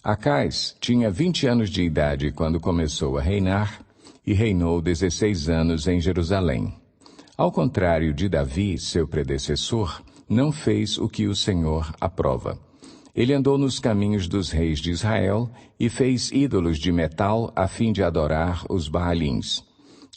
Acais tinha 20 anos de idade quando começou a reinar e reinou 16 anos em Jerusalém. Ao contrário de Davi, seu predecessor, não fez o que o Senhor aprova. Ele andou nos caminhos dos reis de Israel e fez ídolos de metal a fim de adorar os Baalins.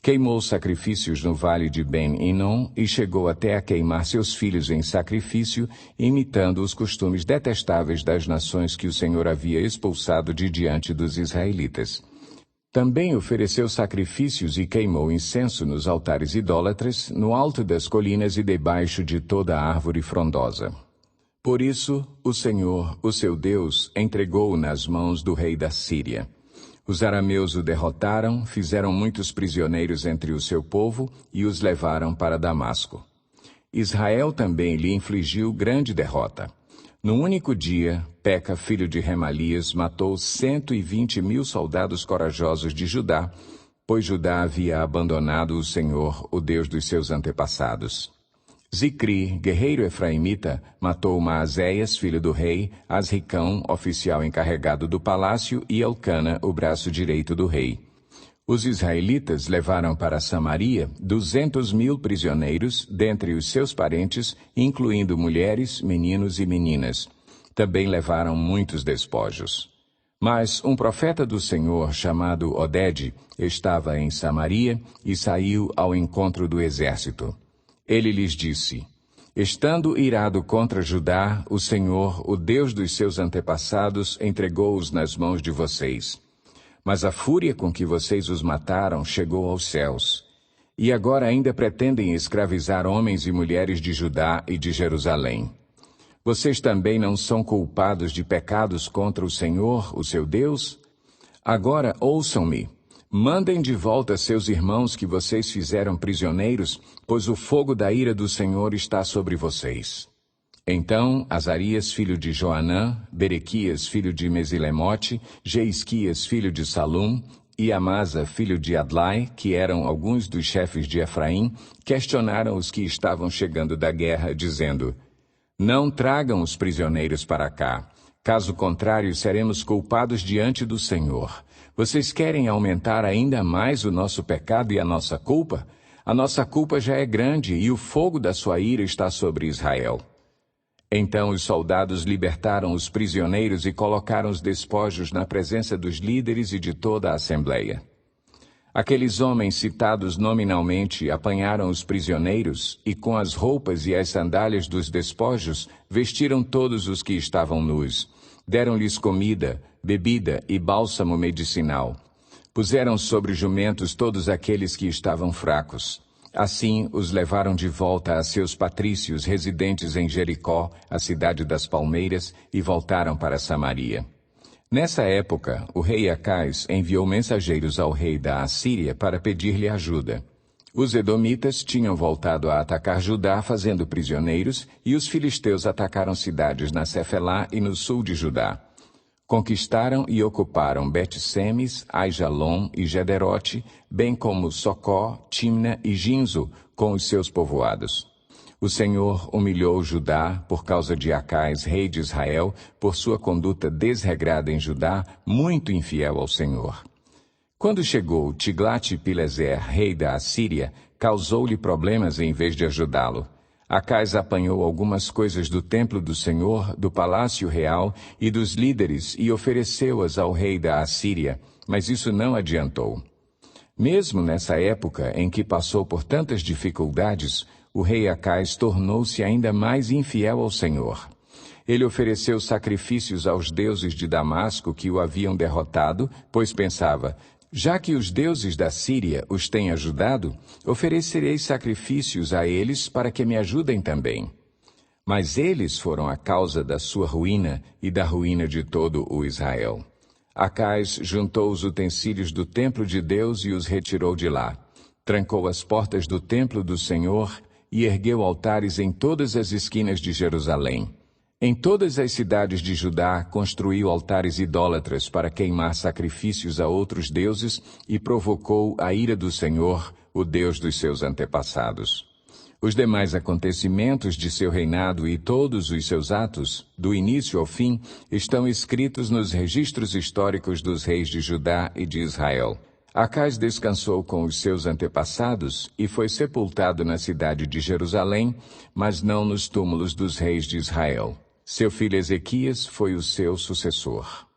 Queimou sacrifícios no vale de Ben-Hinom e chegou até a queimar seus filhos em sacrifício, imitando os costumes detestáveis das nações que o Senhor havia expulsado de diante dos israelitas. Também ofereceu sacrifícios e queimou incenso nos altares idólatras, no alto das colinas e debaixo de toda a árvore frondosa. Por isso, o Senhor, o seu Deus, entregou-o nas mãos do rei da Síria. Os arameus o derrotaram, fizeram muitos prisioneiros entre o seu povo e os levaram para Damasco. Israel também lhe infligiu grande derrota. Num único dia, Peca, filho de Remalias, matou 120.000 soldados corajosos de Judá, pois Judá havia abandonado o Senhor, o Deus dos seus antepassados. Zicri, guerreiro efraimita, matou Maazéias, filho do rei, Asricão, oficial encarregado do palácio, e Elcana, o braço direito do rei. Os israelitas levaram para Samaria 200.000 prisioneiros, dentre os seus parentes, incluindo mulheres, meninos e meninas. Também levaram muitos despojos. Mas um profeta do Senhor, chamado Odede, estava em Samaria e saiu ao encontro do exército. Ele lhes disse: Estando irado contra Judá, o Senhor, o Deus dos seus antepassados, entregou-os nas mãos de vocês. Mas a fúria com que vocês os mataram chegou aos céus. E agora ainda pretendem escravizar homens e mulheres de Judá e de Jerusalém. Vocês também não são culpados de pecados contra o Senhor, o seu Deus? Agora ouçam-me. Mandem de volta seus irmãos que vocês fizeram prisioneiros, pois o fogo da ira do Senhor está sobre vocês. Então Azarias, filho de Joanã, Berequias, filho de Mesilemote, Jeisquias, filho de Salum, e Amasa, filho de Adlai, que eram alguns dos chefes de Efraim, questionaram os que estavam chegando da guerra, dizendo: Não tragam os prisioneiros para cá. Caso contrário, seremos culpados diante do Senhor. Vocês querem aumentar ainda mais o nosso pecado e a nossa culpa? A nossa culpa já é grande e o fogo da sua ira está sobre Israel. Então os soldados libertaram os prisioneiros e colocaram os despojos na presença dos líderes e de toda a assembleia. Aqueles homens citados nominalmente apanharam os prisioneiros e com as roupas e as sandálias dos despojos vestiram todos os que estavam nus. Deram-lhes comida, bebida e bálsamo medicinal. Puseram sobre jumentos todos aqueles que estavam fracos. Assim, os levaram de volta a seus patrícios residentes em Jericó, a cidade das palmeiras, e voltaram para Samaria. Nessa época, o rei Acais enviou mensageiros ao rei da Assíria para pedir-lhe ajuda. Os edomitas tinham voltado a atacar Judá, fazendo prisioneiros, e os filisteus atacaram cidades na Cefelá e no sul de Judá. Conquistaram e ocuparam Bet-Semes, Aijalon e Gederote, bem como Socó, Timna e Ginzo, com os seus povoados. O Senhor humilhou Judá por causa de Acais, rei de Israel, por sua conduta desregrada em Judá, muito infiel ao Senhor. Quando chegou Tiglat-Pileser, rei da Assíria, causou-lhe problemas em vez de ajudá-lo. Acais apanhou algumas coisas do templo do Senhor, do palácio real e dos líderes e ofereceu-as ao rei da Assíria, mas isso não adiantou. Mesmo nessa época em que passou por tantas dificuldades, o rei Acais tornou-se ainda mais infiel ao Senhor. Ele ofereceu sacrifícios aos deuses de Damasco que o haviam derrotado, pois pensava: já que os deuses da Síria os têm ajudado, oferecerei sacrifícios a eles para que me ajudem também. Mas eles foram a causa da sua ruína e da ruína de todo o Israel. Acais juntou os utensílios do templo de Deus e os retirou de lá. Trancou as portas do templo do Senhor e ergueu altares em todas as esquinas de Jerusalém. Em todas as cidades de Judá construiu altares idólatras para queimar sacrifícios a outros deuses e provocou a ira do Senhor, o Deus dos seus antepassados. Os demais acontecimentos de seu reinado e todos os seus atos, do início ao fim, estão escritos nos registros históricos dos reis de Judá e de Israel. Acás descansou com os seus antepassados e foi sepultado na cidade de Jerusalém, mas não nos túmulos dos reis de Israel. Seu filho Ezequias foi o seu sucessor.